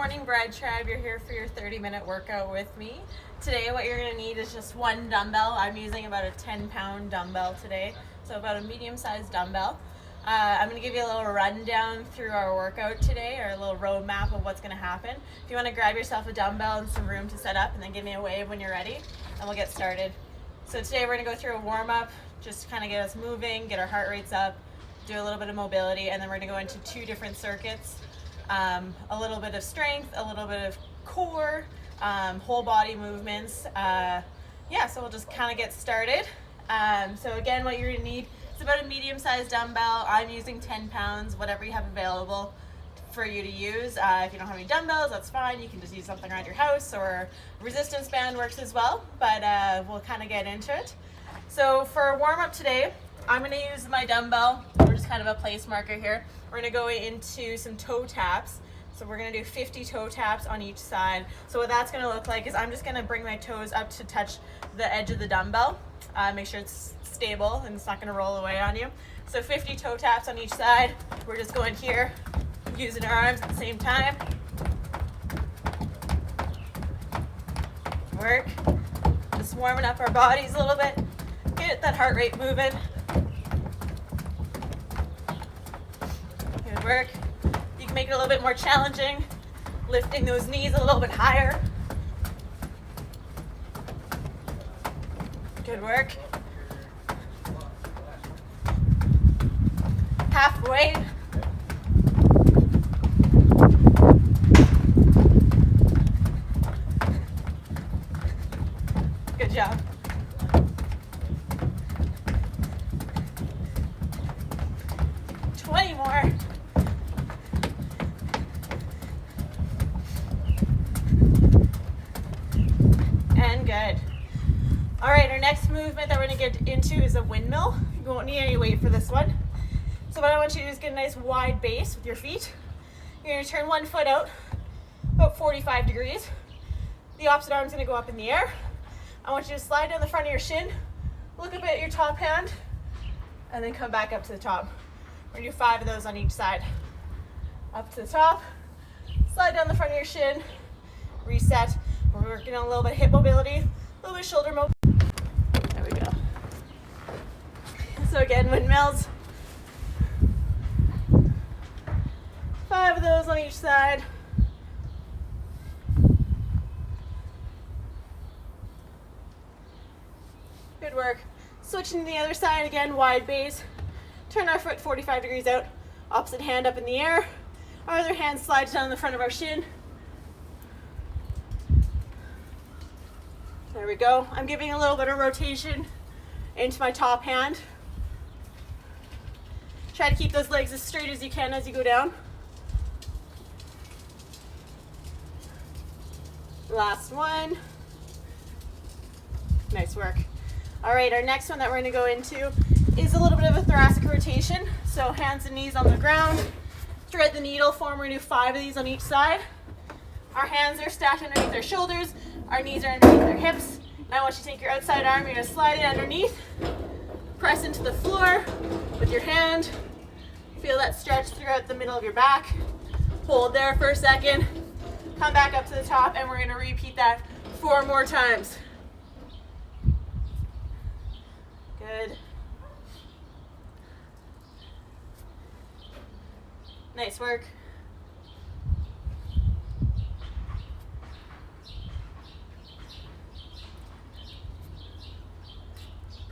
morning, Bride Tribe. You're here for your 30-minute workout with me. Today what you're going to need is just one dumbbell. I'm using about a 10-pound dumbbell today, so about a medium-sized dumbbell. I'm going to give you a little rundown through our workout today, or a little roadmap of what's going to happen. If you want to grab yourself a dumbbell and some room to set up, and then give me a wave when you're ready, and we'll get started. So today we're going to go through a warm-up, just to kind of get us moving, get our heart rates up, do a little bit of mobility, and then we're going to go into two different circuits. A little bit of strength, a little bit of core, whole body movements. So we'll just kind of get started. So again, what you're going to need is about a medium-sized dumbbell. I'm using 10 pounds, whatever you have available for you to use. If you don't have any dumbbells, that's fine. You can just use something around your house, or resistance band works as well, but we'll kind of get into it. So for warm-up today, I'm going to use my dumbbell. We're just kind of a place marker here. We're going to go into some toe taps. So we're going to do 50 toe taps on each side. So what that's going to look like is I'm just going to bring my toes up to touch the edge of the dumbbell. Make sure it's stable and it's not going to roll away on you. So 50 toe taps on each side. We're just going here, using our arms at the same time. Work. Just warming up our bodies a little bit. Get that heart rate moving. Good work. You can make it a little bit more challenging, lifting those knees a little bit higher. Good work. Halfway. Good job. More. And good. All right, our next movement that we're going to get into is a windmill. You won't need any weight for this one. So what I want you to do is get a nice wide base with your feet. You're going to turn one foot out about 45 degrees. The opposite arm's going to go up in the air. I want you to slide down the front of your shin, look up at your top hand, and then come back up to the top. We're going to do 5 of those on each side. Up to the top, slide down the front of your shin, reset. We're working on a little bit of hip mobility, a little bit of shoulder mobility. There we go. So again, windmills. 5 of those on each side. Good work. Switching to the other side again, wide base. Turn our foot 45 degrees out, opposite hand up in the air. Our other hand slides down the front of our shin. There we go. I'm giving a little bit of rotation into my top hand. Try to keep those legs as straight as you can as you go down. Last one. Nice work. All right, our next one that we're going to go into is a little bit of a thoracic rotation. So hands and knees on the ground. Thread the needle form. We're going to do 5 of these on each side. Our hands are stacked underneath our shoulders. Our knees are underneath our hips. Now I want you to take your outside arm. You're going to slide it underneath. Press into the floor with your hand. Feel that stretch throughout the middle of your back. Hold there for a second. Come back up to the top, and we're going to repeat that 4 more times. Good. Nice work.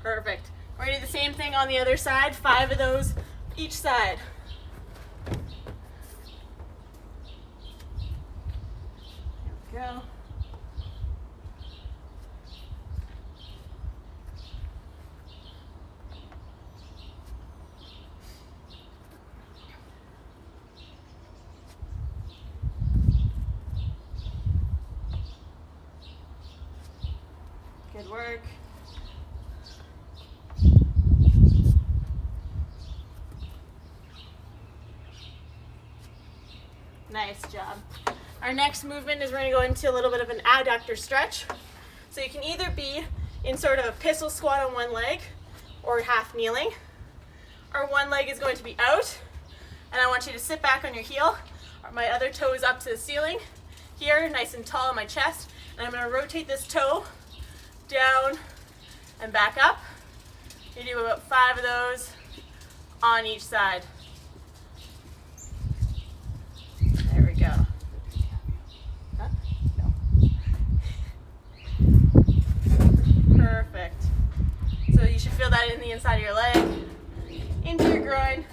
Perfect. We're going to do the same thing on the other side. 5 of those each side. There we go. Good work. Nice job. Our next movement is we're going to go into a little bit of an adductor stretch. So you can either be in sort of a pistol squat on one leg or half kneeling. Our one leg is going to be out, and I want you to sit back on your heel. My other toe is up to the ceiling, here, nice and tall on my chest, and I'm going to rotate this toe down and back up. You do about 5 of those on each side. There we go. Huh? No. Perfect. So you should feel that in the inside of your leg, into your groin.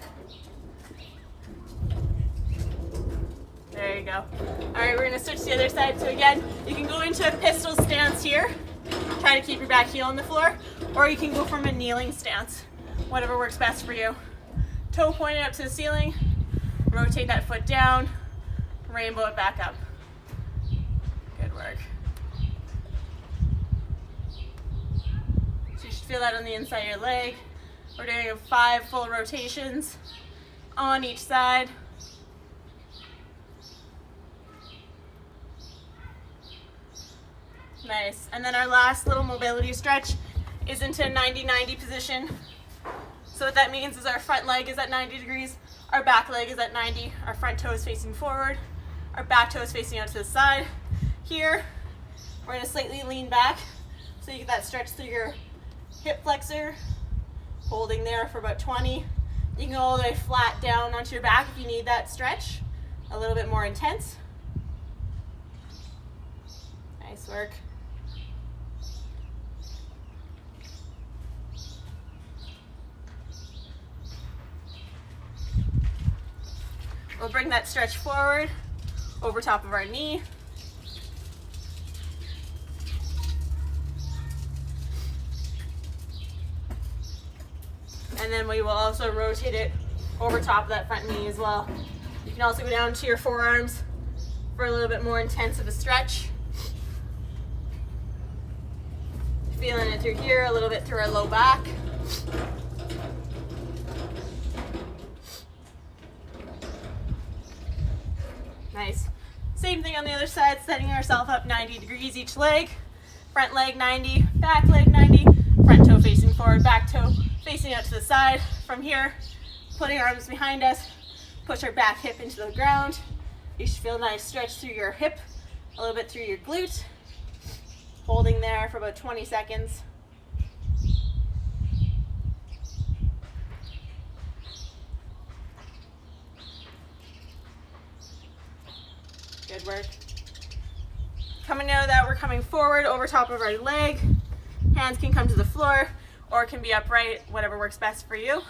There you go. All right, we're gonna switch to the other side. So again, you can go into a pistol stance here, try to keep your back heel on the floor, or you can go from a kneeling stance, whatever works best for you. Toe pointed up to the ceiling, rotate that foot down, rainbow it back up. Good work. So you should feel that on the inside of your leg. We're doing 5 full rotations on each side. Nice. And then our last little mobility stretch is into a 90-90 position. So what that means is our front leg is at 90 degrees, our back leg is at 90, our front toe is facing forward, our back toe is facing out to the side. Here, we're going to slightly lean back so you get that stretch through your hip flexor, holding there for about 20. You can go all the way flat down onto your back if you need that stretch, a little bit more intense. Nice work. We'll bring that stretch forward over top of our knee. And then we will also rotate it over top of that front knee as well. You can also go down to your forearms for a little bit more intense of a stretch. Feeling it through here, a little bit through our low back. Nice. Same thing on the other side, setting ourselves up 90 degrees each leg. Front leg 90, back leg 90, front toe facing forward, back toe facing out to the side. From here, putting our arms behind us, push our back hip into the ground. You should feel a nice stretch through your hip, a little bit through your glute. Holding there for about 20 seconds. Good work. Coming out of that, we're coming forward over top of our leg. Hands can come to the floor or can be upright, whatever works best for you.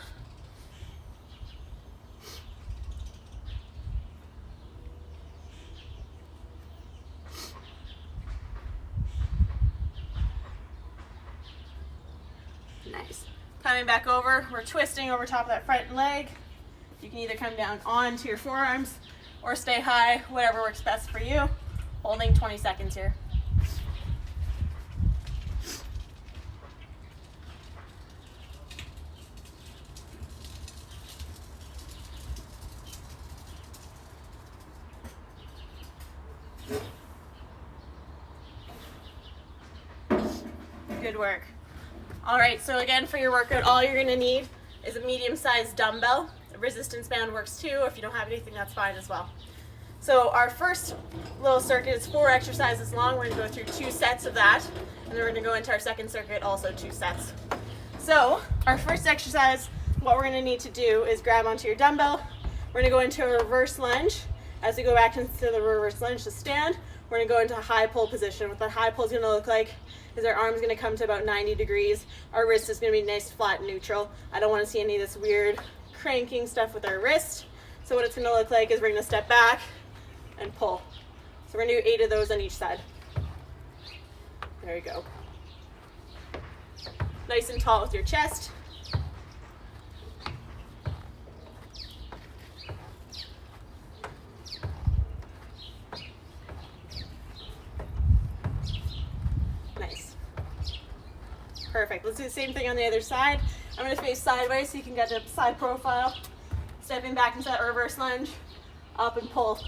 Nice. Coming back over, we're twisting over top of that front leg. You can either come down onto your forearms or stay high, whatever works best for you. Holding 20 seconds here. Good work. All right, so again, for your workout, all you're gonna need is a medium-sized dumbbell. A resistance band works too. If you don't have anything, that's fine as well. So our first little circuit is 4 exercises long. We're gonna go through 2 sets of that, and then we're gonna go into our second circuit, also 2 sets. So our first exercise, what we're gonna need to do is grab onto your dumbbell. We're gonna go into a reverse lunge. As we go back into the reverse lunge to stand, we're gonna go into a high pull position. What that high pull is gonna look like is our arm's gonna come to about 90 degrees. Our wrist is gonna be nice, flat, neutral. I don't wanna see any of this weird cranking stuff with our wrist. So what it's gonna look like is we're gonna step back and pull. So we're gonna do 8 of those on each side. There you go. Nice and tall with your chest. Nice. Perfect. Let's do the same thing on the other side. I'm going to face sideways so you can get the side profile. Stepping back into that reverse lunge, up and pull.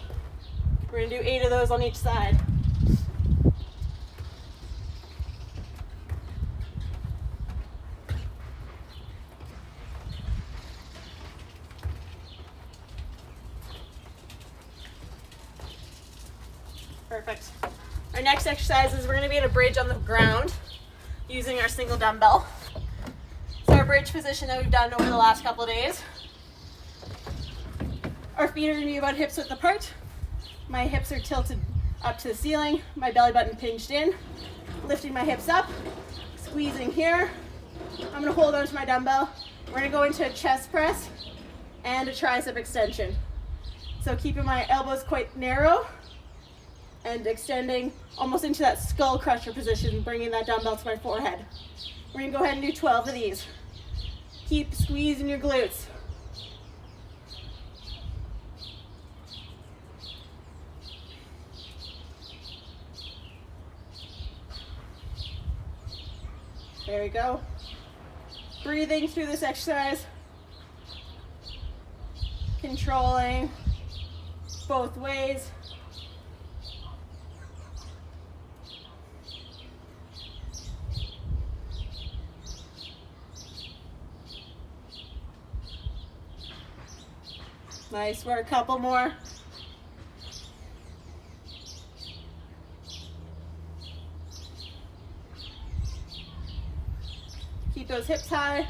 We're going to do 8 of those on each side. Perfect. Our next exercise is we're going to be in a bridge on the ground using our single dumbbell. So our bridge position that we've done over the last couple of days. Our feet are going to be about hips width apart. My hips are tilted up to the ceiling, my belly button pinched in, lifting my hips up, squeezing here. I'm going to hold onto my dumbbell. We're going to go into a chest press and a tricep extension. So keeping my elbows quite narrow and extending almost into that skull crusher position, bringing that dumbbell to my forehead. We're going to go ahead and do 12 of these. Keep squeezing your glutes. There we go. Breathing through this exercise. Controlling both ways. Nice work, couple more. Keep those hips high.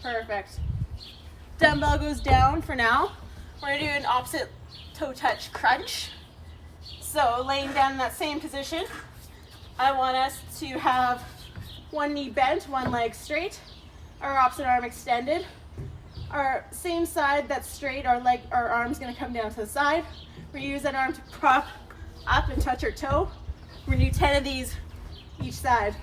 Perfect. Dumbbell goes down for now. We're going to do an opposite toe touch crunch. So laying down in that same position, I want us to have one knee bent, one leg straight, our opposite arm extended. Our same side that's straight, our arm's going to come down to the side. We're going to use that arm to prop up and touch our toe. We're going to do 10 of these each side.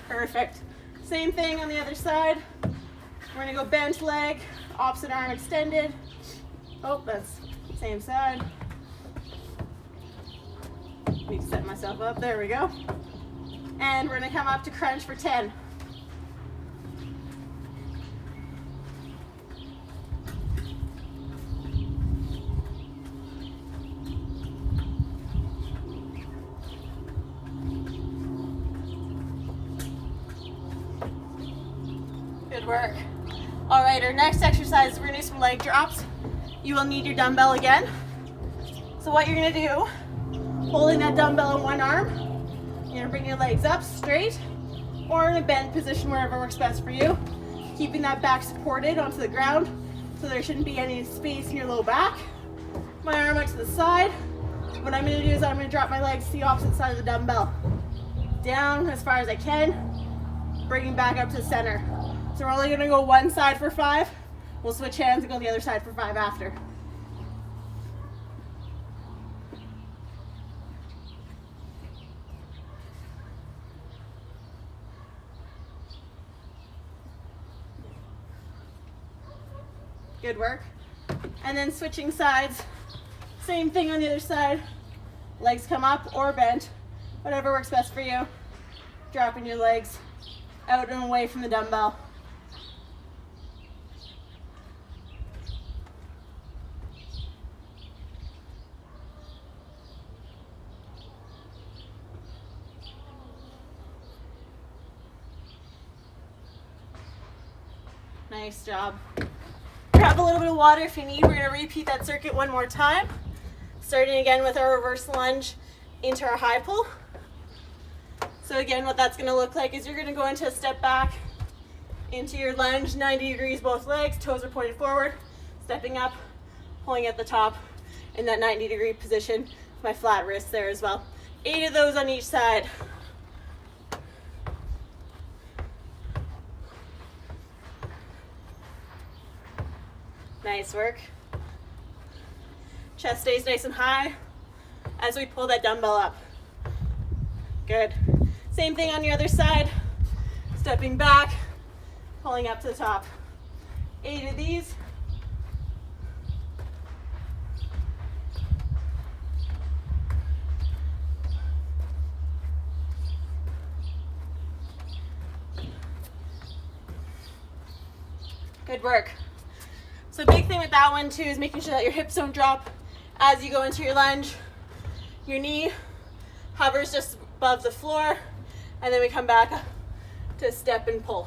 Perfect. Same thing on the other side. We're gonna go bent leg, opposite arm extended. Oh, that's same side. Need to set myself up. There we go. And we're gonna come up to crunch for 10. Good work. All right, our next exercise, we're gonna do some leg drops. You will need your dumbbell again. So what you're gonna do, holding that dumbbell in one arm, you're gonna bring your legs up straight or in a bent position, wherever works best for you. Keeping that back supported onto the ground so there shouldn't be any space in your low back. My arm out to the side. What I'm gonna do is I'm gonna drop my legs to the opposite side of the dumbbell. Down as far as I can, bringing back up to the center. So we're only gonna go one side for 5. We'll switch hands and go the other side for 5 after. Good work. And then switching sides, same thing on the other side. Legs come up or bent, whatever works best for you. Dropping your legs out and away from the dumbbell. Nice job. Grab a little bit of water if you need. We're going to repeat that circuit one more time. Starting again with our reverse lunge into our high pull. So again, what that's going to look like is you're going to go into a step back into your lunge, 90 degrees both legs, toes are pointed forward, stepping up, pulling at the top in that 90-degree position. My flat wrist there as well. 8 of those on each side. Nice work. Chest stays nice and high as we pull that dumbbell up. Good. Same thing on the other side. Stepping back, pulling up to the top. 8 of these. Good work. So big thing with that one too is making sure that your hips don't drop as you go into your lunge. Your knee hovers just above the floor, and then we come back to step and pull.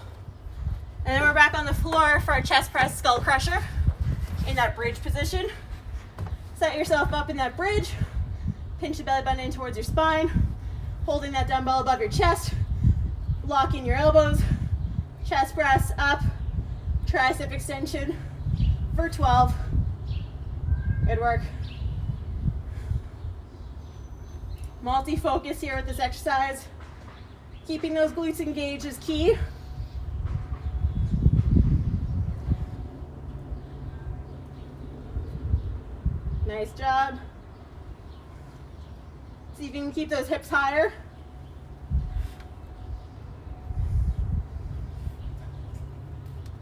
And then we're back on the floor for our chest press skull crusher in that bridge position. Set yourself up in that bridge, pinch the belly button in towards your spine, holding that dumbbell above your chest, lock in your elbows, chest press up, tricep extension for 12. Good work. Multi-focus here with this exercise. Keeping those glutes engaged is key. Nice job. See if you can keep those hips higher.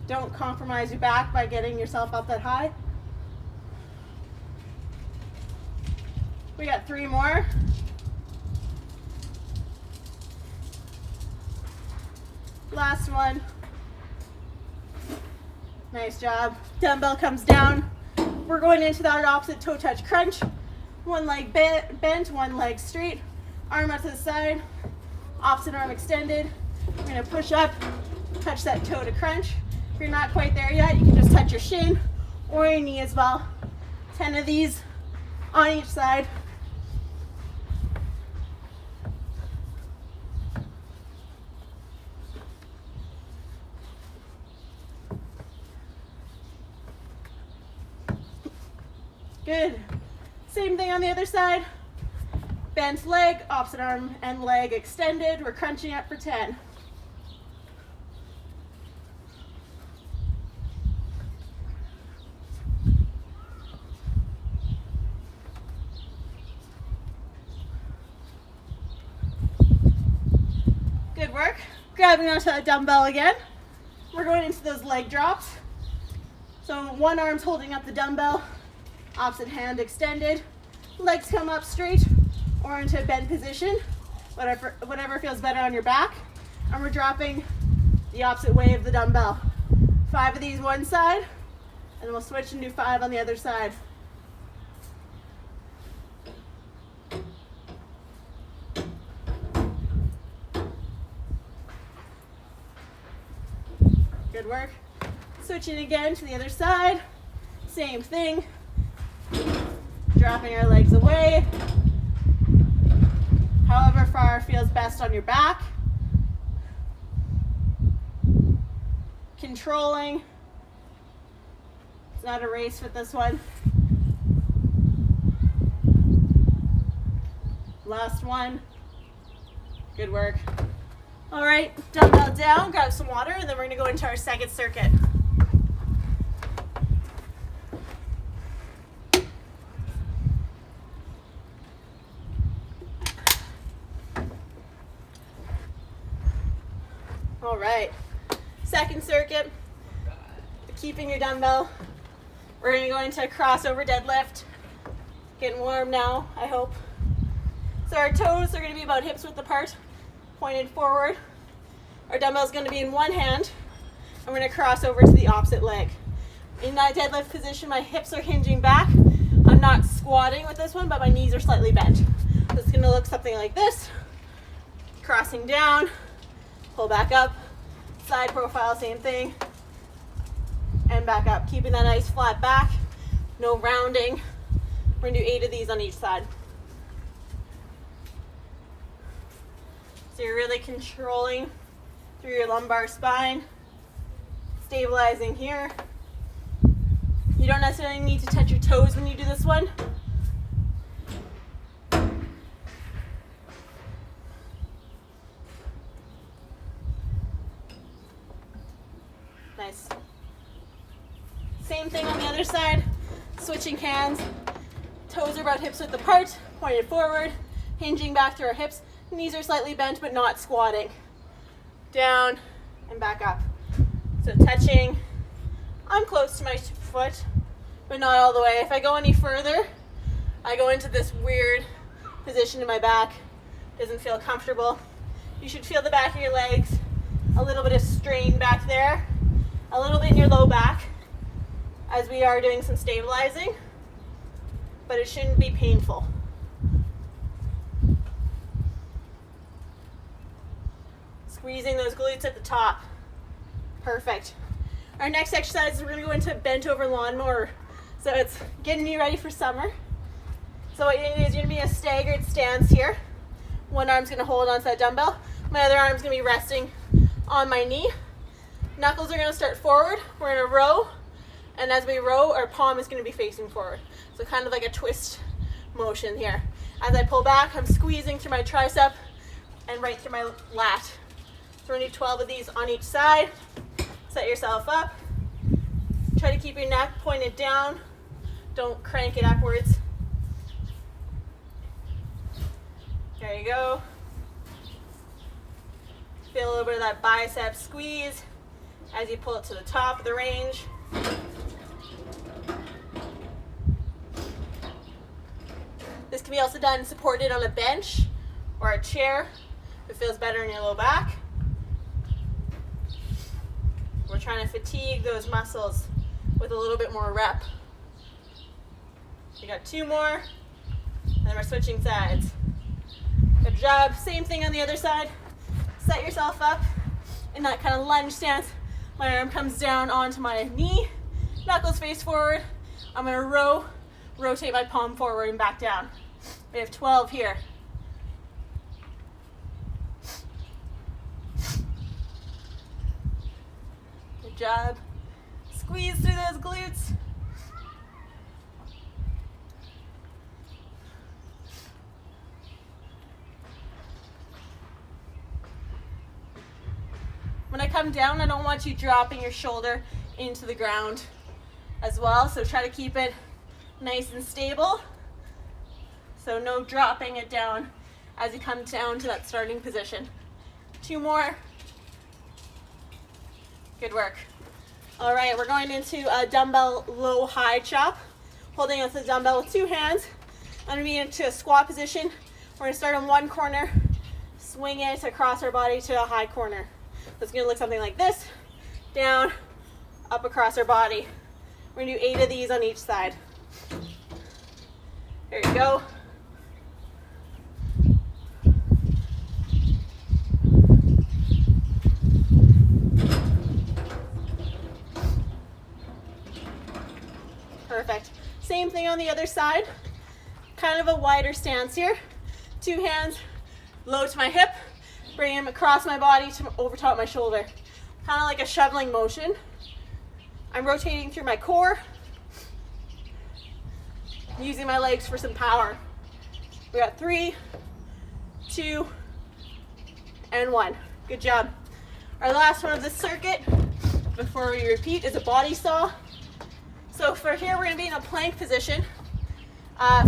Don't compromise your back by getting yourself up that high. We got 3 more. Last one. Nice job. Dumbbell comes down. We're going into that opposite toe touch crunch. One leg bent, one leg straight. Arm out to the side. Opposite arm extended. We're going to push up, touch that toe to crunch. If you're not quite there yet, you can just touch your shin or your knee as well. 10 of these on each side. Good. Same thing on the other side. Bent leg, opposite arm and leg extended. We're crunching up for 10. Good work. Grabbing onto that dumbbell again. We're going into those leg drops. So one arm's holding up the dumbbell, opposite hand extended, legs come up straight or into a bent position, whatever feels better on your back, and we're dropping the opposite way of the dumbbell. 5 of these one side, and then we'll switch and do 5 on the other side. Good work. Switching again to the other side, same thing. Dropping our legs away, however far feels best on your back. Controlling. It's not a race with this one. Last one. Good work. All right, dumbbell down, grab some water, and then we're going to go into our second circuit. All right, second circuit, keeping your dumbbell. We're going to go into a crossover deadlift. Getting warm now, I hope. So our toes are going to be about hips width apart, pointed forward. Our dumbbell is going to be in one hand, and we're going to cross over to the opposite leg. In that deadlift position, my hips are hinging back. I'm not squatting with this one, but my knees are slightly bent. So it's going to look something like this. Crossing down, pull back up, side profile, same thing, and back up. Keeping that nice flat back, no rounding. We're going to do 8 of these on each side. So you're really controlling through your lumbar spine, stabilizing here. You don't necessarily need to touch your toes when you do this one. Nice. Same thing on the other side, switching hands. Toes are about hips width apart, pointed forward, hinging back through our hips. Knees are slightly bent, but not squatting. Down and back up. So touching, I'm close to my foot, but not all the way. If I go any further, I go into this weird position in my back. Doesn't feel comfortable. You should feel the back of your legs, a little bit of strain back there. a little bit in your low back as we are doing some stabilizing, but it shouldn't be painful. Squeezing those glutes at the top. Perfect. Our next exercise is we're going to go into bent over lawnmower. So it's getting you ready for summer. So what you're going to do is you're going to be in a staggered stance here. One arm's going to hold onto that dumbbell. My other arm's going to be resting on my knee. Knuckles are going to start forward. We're going to row. And as we row, our palm is going to be facing forward. So kind of like a twist motion here. As I pull back, I'm squeezing through my tricep and right through my lat. So we're going to do 12 of these on each side. Set yourself up. Try to keep your neck pointed down. Don't crank it upwards. There you go. Feel a little bit of that bicep squeeze as you pull it to the top of the range. This can be also done supported on a bench or a chair if it feels better in your low back. We're trying to fatigue those muscles with a little bit more rep. We got 2 more, and then we're switching sides. Good job. Same thing on the other side. Set yourself up in that kind of lunge stance. My arm comes down onto my knee, knuckles face forward. I'm going to rotate my palm forward and back down. We have 12 here. Good job. Squeeze through those glutes. When I come down, I don't want you dropping your shoulder into the ground as well. So try to keep it nice and stable. So no dropping it down as you come down to that starting position. 2 more. Good work. All right, we're going into a dumbbell low high chop. Holding onto the dumbbell with 2 hands. I'm gonna be into a squat position. We're gonna start on one corner, swing it across our body to a high corner. So it's gonna look something like this, down, up across our body. We're gonna do 8 of these on each side. There you go. Perfect. Same thing on the other side. Kind of a wider stance here. 2 hands low to my hip. Bring them across my body to over top my shoulder. Kind of like a shoveling motion. I'm rotating through my core. Using my legs for some power. We got 3, 2, and 1. Good job. Our last one of this circuit before we repeat is a body saw. So for here, we're going to be in a plank position,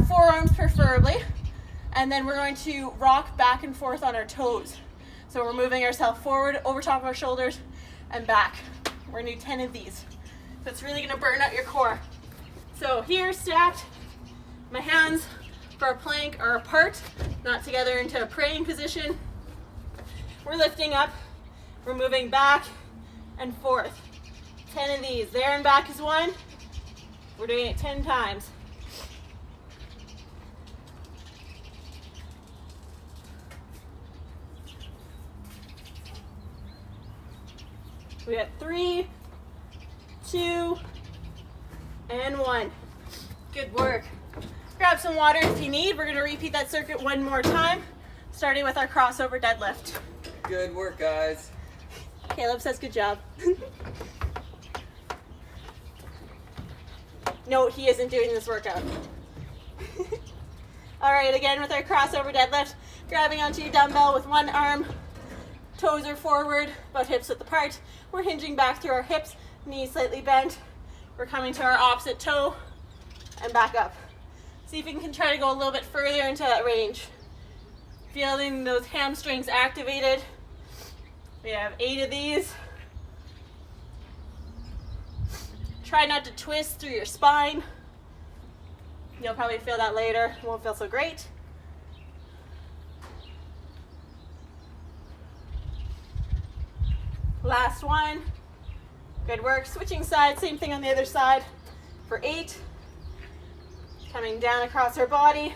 forearms preferably, and then we're going to rock back and forth on our toes. So we're moving ourselves forward, over top of our shoulders, and back. We're going to do 10 of these. So it's really going to burn out your core. So here, stacked, my hands for a plank are apart, not together into a praying position. We're lifting up, we're moving back and forth. 10 of these. There and back is 1. We're doing it 10 times. We got 3, 2, and 1. Good work. Grab some water if you need. We're going to repeat that circuit one more time, starting with our crossover deadlift. Good work, guys. Caleb says good job. No, he isn't doing this workout. All right, again with our crossover deadlift, grabbing onto your dumbbell with one arm, toes are forward, about hips width apart. We're hinging back through our hips, knees slightly bent. We're coming to our opposite toe and back up. See if you can try to go a little bit further into that range. Feeling those hamstrings activated. We have 8 of these. Try not to twist through your spine. You'll probably feel that later. It won't feel so great. Last one. Good work. Switching sides, same thing on the other side for 8. Coming down across our body,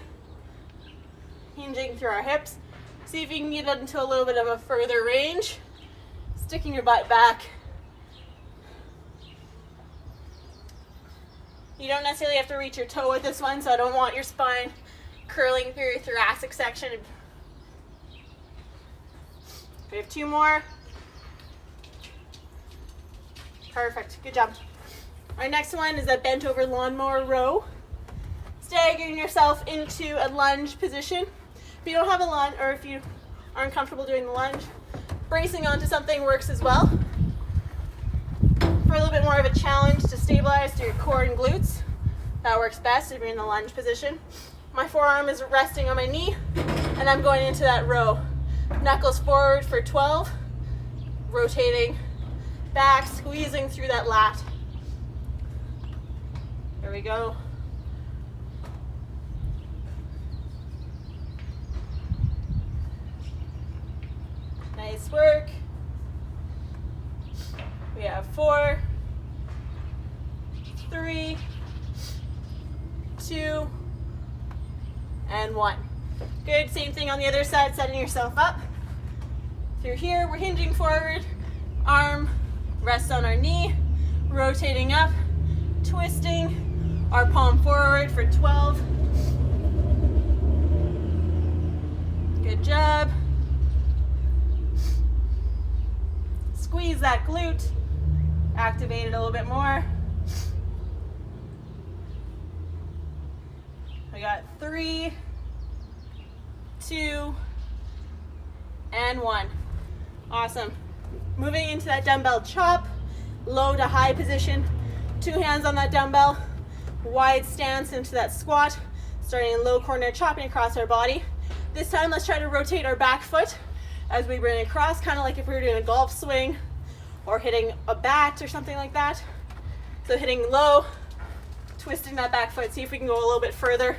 hinging through our hips. See if you can get into a little bit of a further range, sticking your butt back. You don't necessarily have to reach your toe with this one, so I don't want your spine curling through your thoracic section. We have 2 more. Perfect, good job. Our next one is a bent over lawnmower row. Staggering yourself into a lunge position. If you don't have a lunge, or if you aren't comfortable doing the lunge, bracing onto something works as well. For a little bit more of a challenge to stabilize through your core and glutes, that works best if you're in the lunge position. My forearm is resting on my knee, and I'm going into that row. Knuckles forward for 12, rotating back, squeezing through that lat. There we go. Nice work. We have 4, 3, 2, and 1. Good, same thing on the other side, setting yourself up. Through here, we're hinging forward, arm rests on our knee, rotating up, twisting our palm forward for 12. Good job. Squeeze that glute, activate it a little bit more. We got 3, 2, and 1. Awesome. Moving into that dumbbell chop, low to high position. 2 hands on that dumbbell, wide stance into that squat, starting in low corner, chopping across our body. This time, let's try to rotate our back foot as we bring it across, kind of like if we were doing a golf swing or hitting a bat or something like that. So hitting low, twisting that back foot. See if we can go a little bit further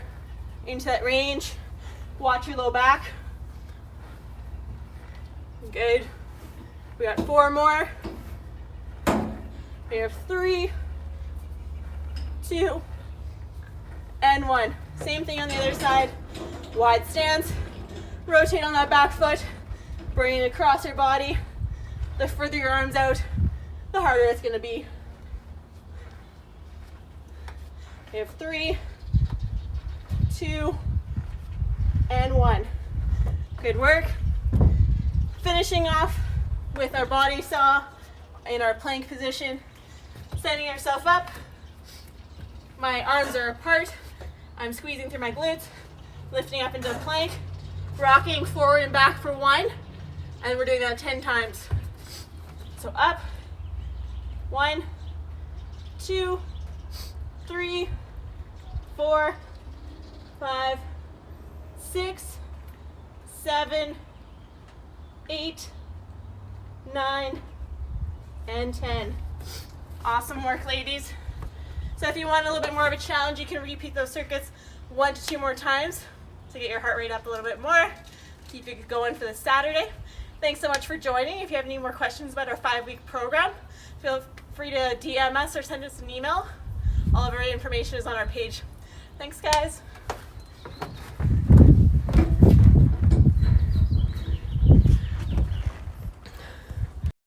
into that range. Watch your low back. Good. We got 4 more. We have 3, 2, and 1. Same thing on the other side. Wide stance. Rotate on that back foot. Bring it across your body. The further your arms out, the harder it's going to be. We have 3, 2, and 1. Good work. Finishing off with our body saw in our plank position. Setting ourselves up. My arms are apart. I'm squeezing through my glutes. Lifting up into a plank. Rocking forward and back for 1. And we're doing that 10 times. So up. 1, 2, 3, 4, 5, 6, 7, 8, 9, and 10. Awesome work, ladies. So if you want a little bit more of a challenge, you can repeat those circuits 1 to 2 more times to get your heart rate up a little bit more. Keep it going for this Saturday. Thanks so much for joining. If you have any more questions about our 5-week program, feel free to DM us or send us an email. All of our information is on our page. Thanks, guys.